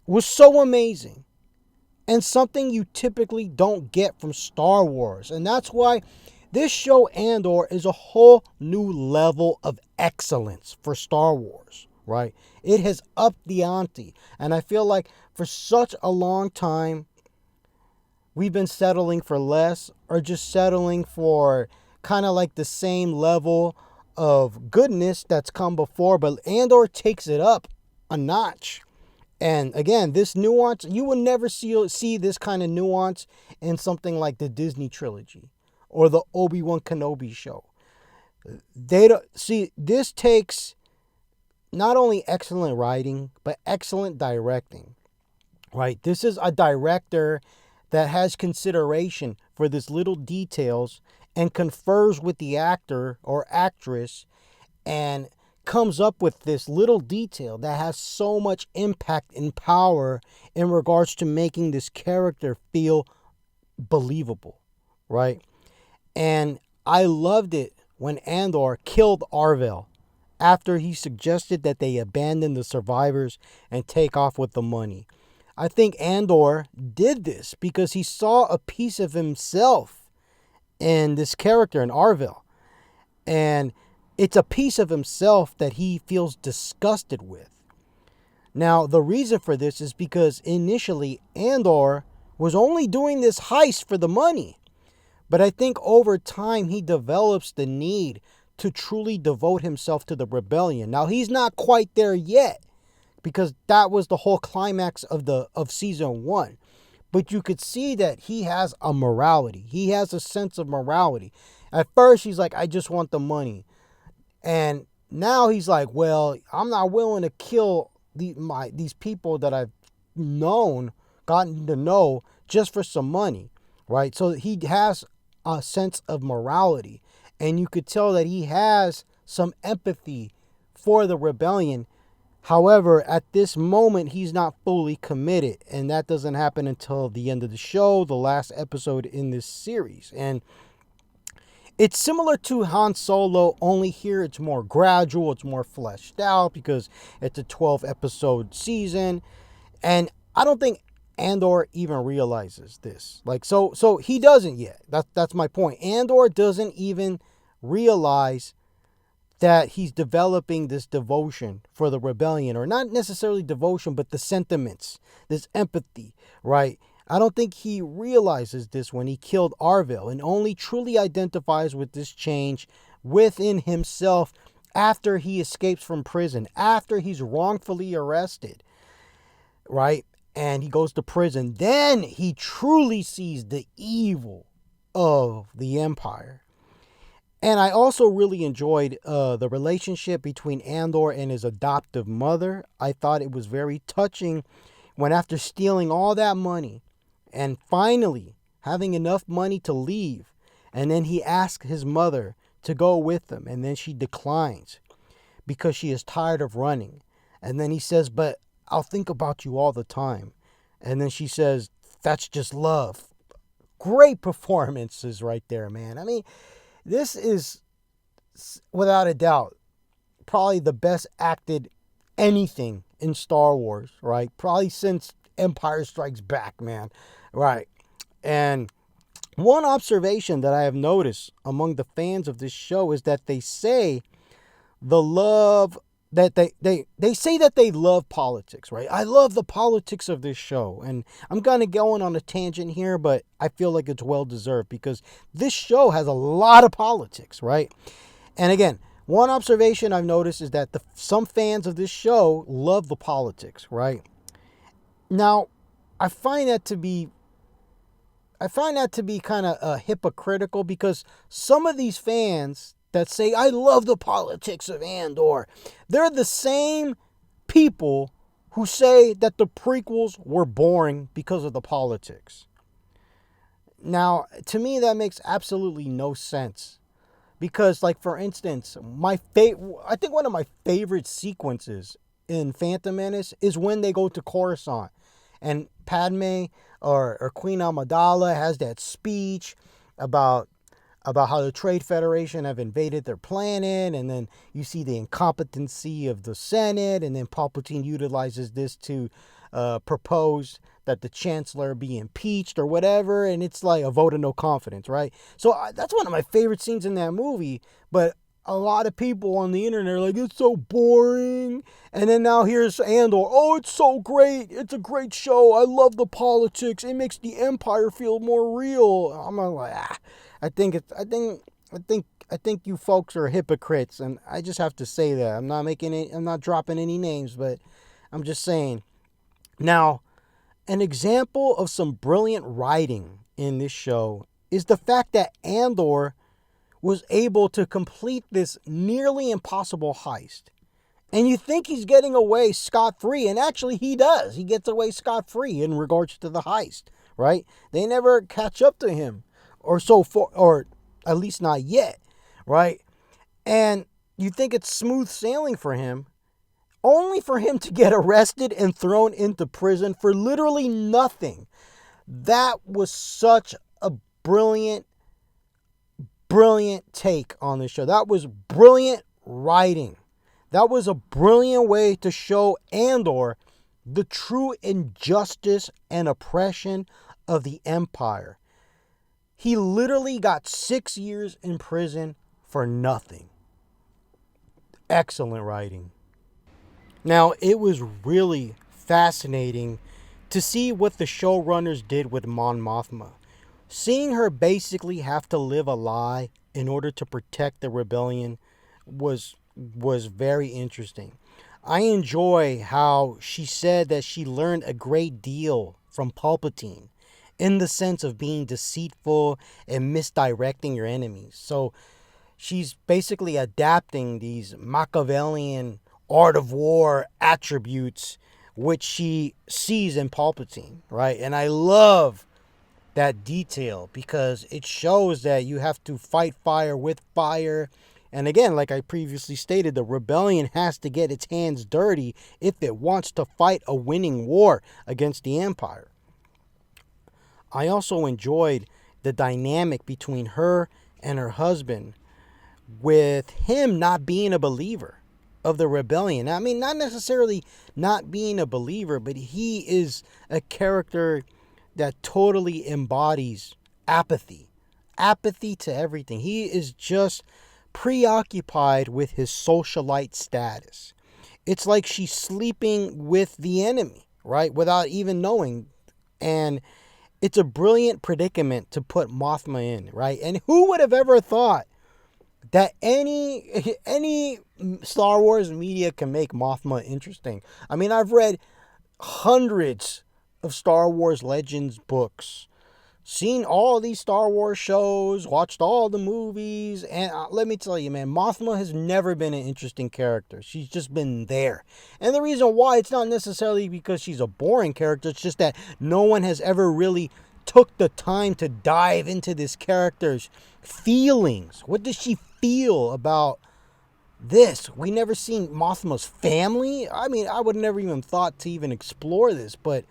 was so amazing and something you typically don't get from Star Wars. And that's why this show, Andor, is a whole new level of excellence for Star Wars, right? It has upped the ante. And I feel like for such a long time, we've been settling for less or just settling for kind of like the same level of goodness that's come before. But Andor takes it up a notch. And again, this nuance, you will never see this kind of nuance in something like the Disney trilogy or the Obi-Wan Kenobi show. They don't see, this takes not only excellent writing, but excellent directing, right? This is a director that has consideration for these little details and confers with the actor or actress and comes up with this little detail that has so much impact and power in regards to making this character feel believable, right? And I loved it when Andor killed Arvel after he suggested that they abandon the survivors and take off with the money. I think Andor did this because he saw a piece of himself in this character in Arvel. And it's a piece of himself that he feels disgusted with. Now, the reason for this is because initially Andor was only doing this heist for the money. But I think over time he develops the need to truly devote himself to the rebellion. Now, he's not quite there yet because that was the whole climax of season 1. But you could see that he has a morality. He has a sense of morality. At first, he's like, I just want the money. And now he's like, well, I'm not willing to kill these people that I've gotten to know just for some money, right? So he has a sense of morality. And you could tell that he has some empathy for the rebellion. However, at this moment, he's not fully committed. And that doesn't happen until the end of the show, the last episode in this series. And it's similar to Han Solo, only here it's more gradual, it's more fleshed out because it's a 12-episode season. And I don't think Andor even realizes this. So he doesn't yet. That's my point. Andor doesn't even realize that he's developing this devotion for the rebellion, or not necessarily devotion, but the sentiments, this empathy, right? I don't think he realizes this when he killed Arvel, and only truly identifies with this change within himself after he escapes from prison, after he's wrongfully arrested, right? And he goes to prison. Then he truly sees the evil of the Empire. And I also really enjoyed the relationship between Andor and his adoptive mother. I thought it was very touching when, after stealing all that money and finally having enough money to leave, and then he asks his mother to go with him, and then she declines because she is tired of running. And then he says, but I'll think about you all the time. And then she says, that's just love. Great performances right there, man. I mean, this is, without a doubt, probably the best acted anything in Star Wars, right? Probably since Empire Strikes Back, man. Right. And one observation that I have noticed among the fans of this show is that they say the love that they say that they love politics, right? I love the politics of this show. And I'm kind of going on a tangent here, but I feel like it's well deserved because this show has a lot of politics, right? And again, one observation I've noticed is that some fans of this show love the politics, right? Now, I find that to be kind of hypocritical because some of these fans that say, I love the politics of Andor, they're the same people who say that the prequels were boring because of the politics. Now, to me, that makes absolutely no sense. Because, like, for instance, I think one of my favorite sequences in Phantom Menace is when they go to Coruscant and Padme or Queen Amidala has that speech about how the Trade Federation have invaded their planet, and then you see the incompetency of the Senate, and then Palpatine utilizes this to propose that the Chancellor be impeached or whatever, and it's like a vote of no confidence, right? So that's one of my favorite scenes in that movie, but a lot of people on the internet are like, it's so boring. And then now here's Andor. Oh, it's so great. It's a great show. I love the politics. It makes the Empire feel more real. I'm like, I think you folks are hypocrites, and I just have to say that. I'm not dropping any names, but I'm just saying. Now, an example of some brilliant writing in this show is the fact that Andor was able to complete this nearly impossible heist. And you think he's getting away scot-free, and actually he does. He gets away scot-free in regards to the heist, right? They never catch up to him, or at least not yet, right? And you think it's smooth sailing for him, only for him to get arrested and thrown into prison for literally nothing. That was such a brilliant take on this show. That was brilliant writing. That was a brilliant way to show Andor the true injustice and oppression of the Empire. He literally got 6 years in prison for nothing. Excellent writing. Now, it was really fascinating to see what the showrunners did with Mon Mothma. Seeing her basically have to live a lie in order to protect the rebellion was very interesting. I enjoy how she said that she learned a great deal from Palpatine in the sense of being deceitful and misdirecting your enemies. So she's basically adapting these Machiavellian art of war attributes which she sees in Palpatine, right? And I love that detail because it shows that you have to fight fire with fire. And again, like I previously stated, the rebellion has to get its hands dirty if it wants to fight a winning war against the Empire. I also enjoyed the dynamic between her and her husband, with him not being a believer of the rebellion. I mean, not necessarily not being a believer, but he is a character that totally embodies apathy to everything. He is just preoccupied with his socialite status. It's like she's sleeping with the enemy, right? Without even knowing. And it's a brilliant predicament to put Mothma in, right? And who would have ever thought that any Star Wars media can make Mothma interesting? I mean, I've read hundreds of Star Wars Legends books, seen all these Star Wars shows, watched all the movies, and let me tell you, man, Mothma has never been an interesting character. She's just been there. And the reason why, it's not necessarily because she's a boring character, it's just that no one has ever really took the time to dive into this character's feelings. What does she feel about this? We never seen Mothma's family. I mean, I would never even thought to even explore this, but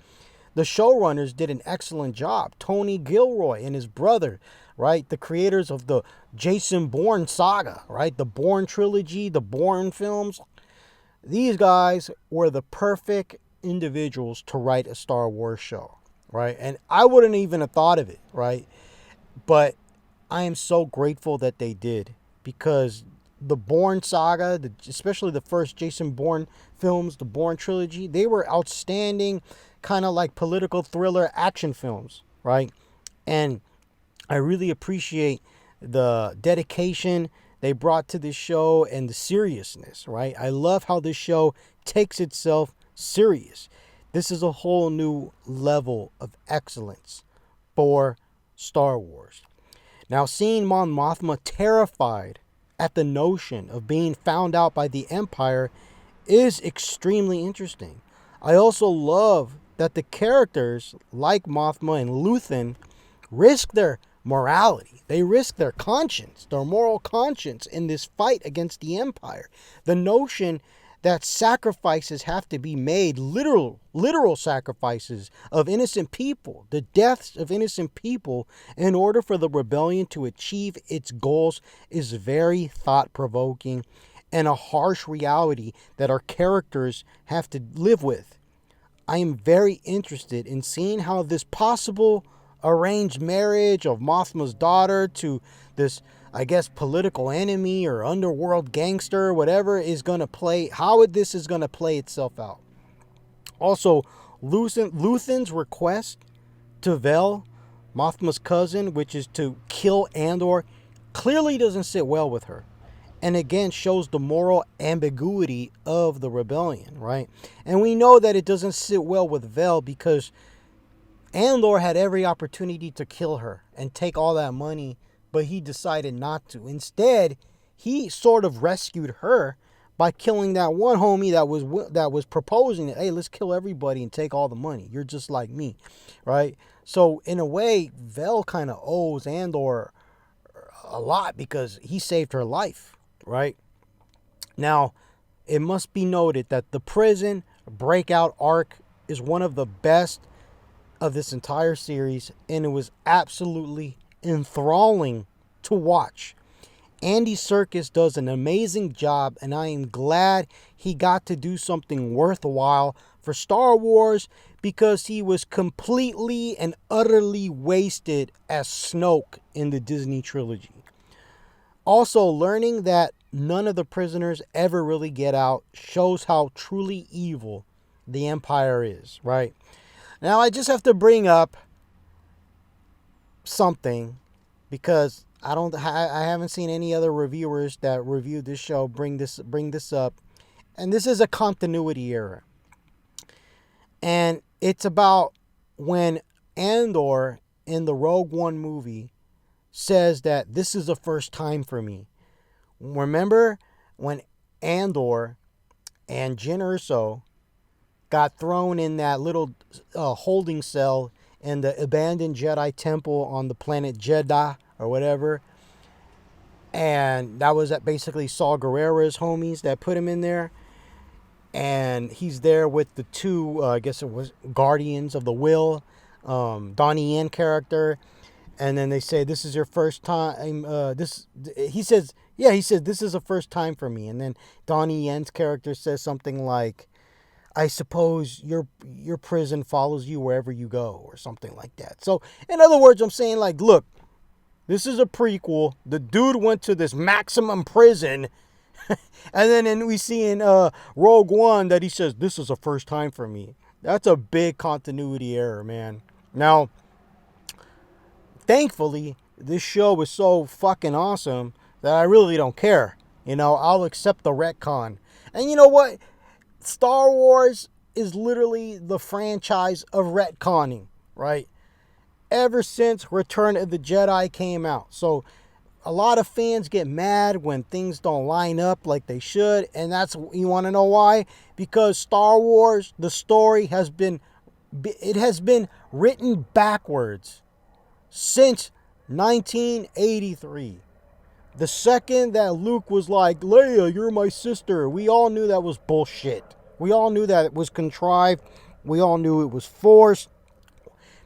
the showrunners did an excellent job. Tony Gilroy and his brother, right? The creators of the Jason Bourne saga, right? The Bourne trilogy, the Bourne films. These guys were the perfect individuals to write a Star Wars show, right? And I wouldn't even have thought of it, right? But I am so grateful that they did, because the Bourne saga, especially the first Jason Bourne films, the Bourne trilogy, they were outstanding, kind of like political thriller action films, right? And I really appreciate the dedication they brought to this show and the seriousness, right? I love how this show takes itself serious. This is a whole new level of excellence for Star Wars. Now, seeing Mon Mothma terrified at the notion of being found out by the Empire is extremely interesting. I also love that the characters like Mothma and Luthen risk their morality. They risk their conscience, their moral conscience in this fight against the Empire. The notion that sacrifices have to be made, literal sacrifices of innocent people, the deaths of innocent people, in order for the rebellion to achieve its goals, is very thought-provoking and a harsh reality that our characters have to live with. I am very interested in seeing how this possible arranged marriage of Mothma's daughter to this, I guess, political enemy or underworld gangster, whatever, is going to play, how this is going to play itself out. Also, Luthen's request to Vel, Mothma's cousin, which is to kill Andor, clearly doesn't sit well with her. And again, shows the moral ambiguity of the rebellion, right? And we know that it doesn't sit well with Vel because Andor had every opportunity to kill her and take all that money, but he decided not to. Instead, he sort of rescued her by killing that one homie that was proposing, hey, let's kill everybody and take all the money. You're just like me, right? So in a way, Vel kind of owes Andor a lot because he saved her life, right? Now, it must be noted that the prison breakout arc is one of the best of this entire series, and it was absolutely enthralling to watch. Andy Serkis does an amazing job, and I am glad he got to do something worthwhile for Star Wars, because he was completely and utterly wasted as Snoke in the Disney trilogy. Also, learning that none of the prisoners ever really get out shows how truly evil the Empire is, right? Now, I just have to bring up something, because I haven't seen any other reviewers that reviewed this show bring this up, and this is a continuity error. And it's about when Andor in the Rogue One movie says that this is the first time for me. Remember when Andor and Jyn Erso got thrown in that little holding cell in the abandoned Jedi temple on the planet Jeddah or whatever, and that was basically Saw Gerrera's homies that put him in there, and he's there with the two, I guess it was Guardians of the Will, Donnie Yen character, and then they say, this is your first time, he says this is the first time for me, and then Donnie Yen's character says something like, I suppose your prison follows you wherever you go, or something like that. So, in other words, I'm saying, like, look, this is a prequel. The dude went to this maximum prison, and then we see in Rogue One that he says, this is the first time for me. That's a big continuity error, man. Now, thankfully, this show is so fucking awesome that I really don't care. You know, I'll accept the retcon. And you know what? Star Wars is literally the franchise of retconning, right? Ever since Return of the Jedi came out. So a lot of fans get mad when things don't line up like they should. And you want to know why? Because Star Wars, the story has been written backwards since 1983. The second that Luke was like, Leia, you're my sister, we all knew that was bullshit. We all knew that it was contrived. We all knew it was forced,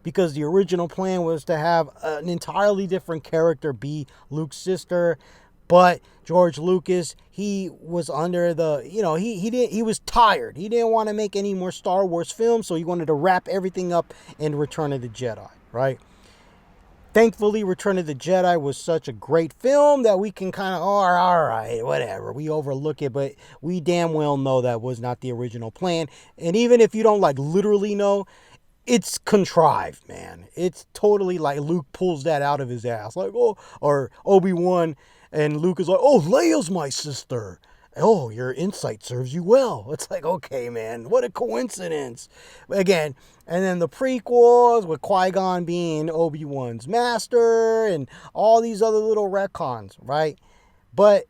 because the original plan was to have an entirely different character be Luke's sister. But George Lucas, he was under the, he was tired. He didn't want to make any more Star Wars films, so he wanted to wrap everything up in Return of the Jedi, right? Thankfully, Return of the Jedi was such a great film that we can kind of, oh, all right, whatever. We overlook it, but we damn well know that was not the original plan. And even if you don't like literally know, it's contrived, man. It's totally like Luke pulls that out of his ass. Like, oh, or Obi-Wan and Luke is like, oh, Leia's my sister. Oh, your insight serves you well. It's like, okay, man, what a coincidence. Again, and then the prequels with Qui-Gon being Obi-Wan's master and all these other little retcons, right? But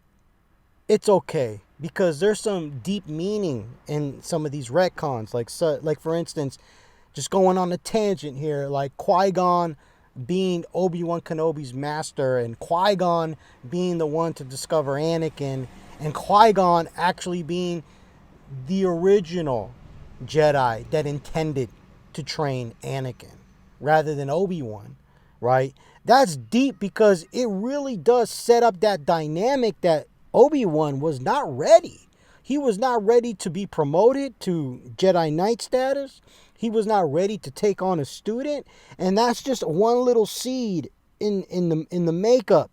it's okay because there's some deep meaning in some of these retcons. Like for instance, just going on a tangent here, like Qui-Gon being Obi-Wan Kenobi's master and Qui-Gon being the one to discover Anakin and Qui-Gon actually being the original Jedi that intended to train Anakin rather than Obi-Wan, right? That's deep because it really does set up that dynamic that Obi-Wan was not ready. He was not ready to be promoted to Jedi Knight status. He was not ready to take on a student. And that's just one little seed in the makeup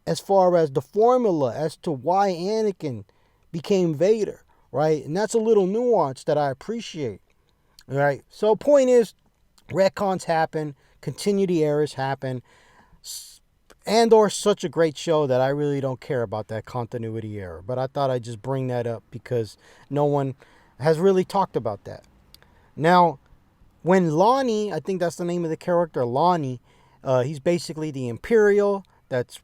as far as the formula as to why Anakin became Vader, right? And that's a little nuance that I appreciate, right? So point is, retcons happen, continuity errors happen. Andor's such a great show that I really don't care about that continuity error. But I thought I'd just bring that up because no one has really talked about that. Now, when Lonnie, I think that's the name of the character, Lonnie, he's basically the Imperial that's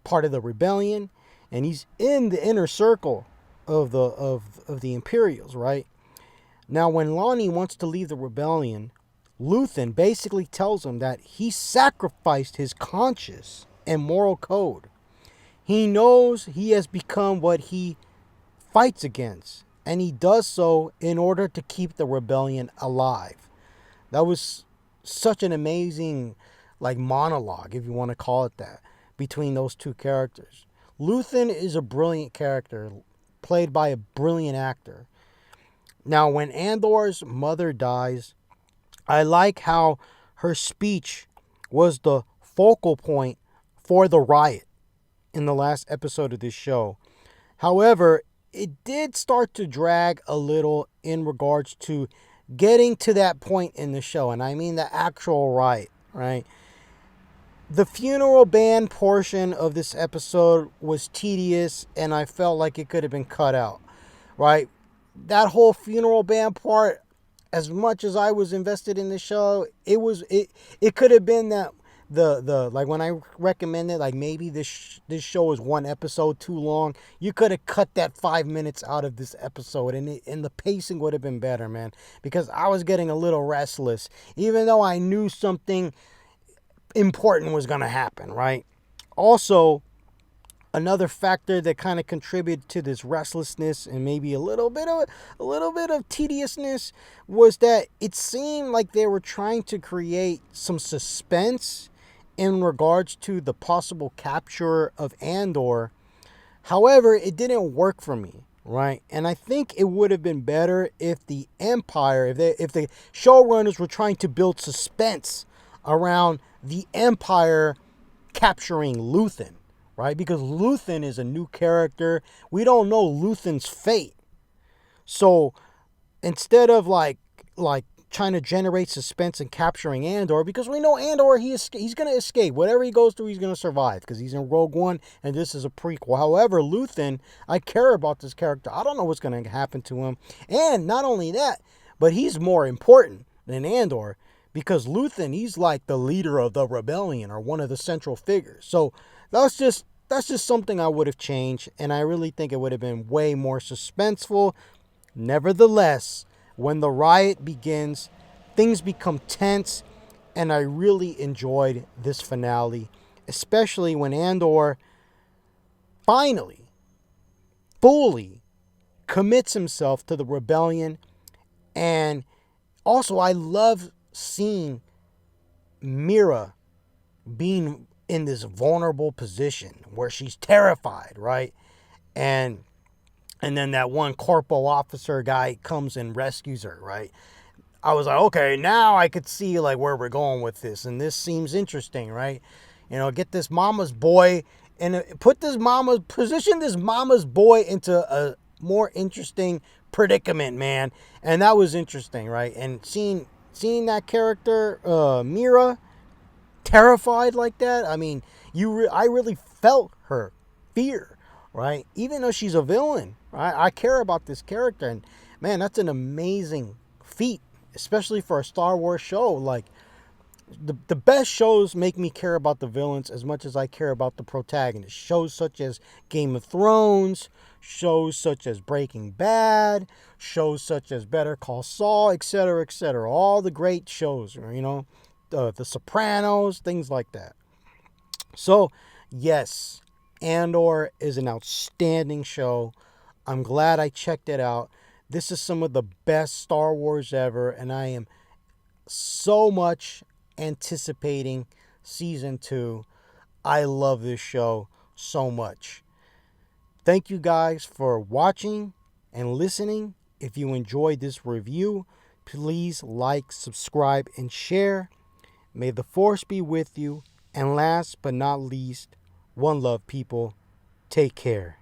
part of the rebellion, and he's in the inner circle of the Imperials, right? Now, when Lonnie wants to leave the rebellion, Luthen basically tells him that he sacrificed his conscience and moral code. He knows he has become what he fights against, and he does so in order to keep the rebellion alive. That was such an amazing monologue, if you want to call it that, between those two characters. Luthen is a brilliant character, played by a brilliant actor. Now, when Andor's mother dies, I like how her speech was the focal point for the riot in the last episode of this show. However, it did start to drag a little in regards to getting to that point in the show, and I mean the actual riot, right? The funeral band portion of this episode was tedious, and I felt like it could have been cut out, right? That whole funeral band part, as much as I was invested in the show, it could have been that the when I recommended maybe this show is one episode too long, you could have cut that 5 minutes out of this episode, and the pacing would have been better, man, because I was getting a little restless, even though I knew something important was going to happen, right? Also, another factor that kind of contributed to this restlessness and maybe a little bit of tediousness was that it seemed like they were trying to create some suspense in regards to the possible capture of Andor. However, it didn't work for me, right? And I think it would have been better if the Empire, if the showrunners were trying to build suspense around the Empire capturing Luthen, right? Because Luthen is a new character. We don't know Luthen's fate. So instead of like trying to generate suspense and capturing Andor, because we know Andor, he's going to escape. Whatever he goes through, he's going to survive because he's in Rogue One and this is a prequel. However, Luthen, I care about this character. I don't know what's going to happen to him. And not only that, but he's more important than Andor because Luthen, he's like the leader of the rebellion or one of the central figures. So that's just something I would have changed, and I really think it would have been way more suspenseful. Nevertheless, when the riot begins, things become tense, and I really enjoyed this finale, especially when Andor finally, fully commits himself to the rebellion. And also, I love seeing Mira being in this vulnerable position where she's terrified, right? And then that one corporal officer guy comes and rescues her, right? I was like, okay, now I could see like where we're going with this, and this seems interesting, right? Get this mama's boy and position this mama's boy into a more interesting predicament, man. And that was interesting, right? And seeing that character, Mira, terrified like that. I mean, I really felt her fear, right? Even though she's a villain, right? I care about this character, and man, that's an amazing feat, especially for a Star Wars show. Like the best shows make me care about the villains as much as I care about the protagonists. Shows such as Game of Thrones, shows such as Breaking Bad, shows such as Better Call Saul, etc., etc. All the great shows, The Sopranos, things like that. So, yes, Andor is an outstanding show. I'm glad I checked it out. This is some of the best Star Wars ever, and I am so much anticipating season 2. I love this show so much. Thank you guys for watching and listening. If you enjoyed this review, please like, subscribe, and share. May the Force be with you. And last but not least, one love, people. Take care.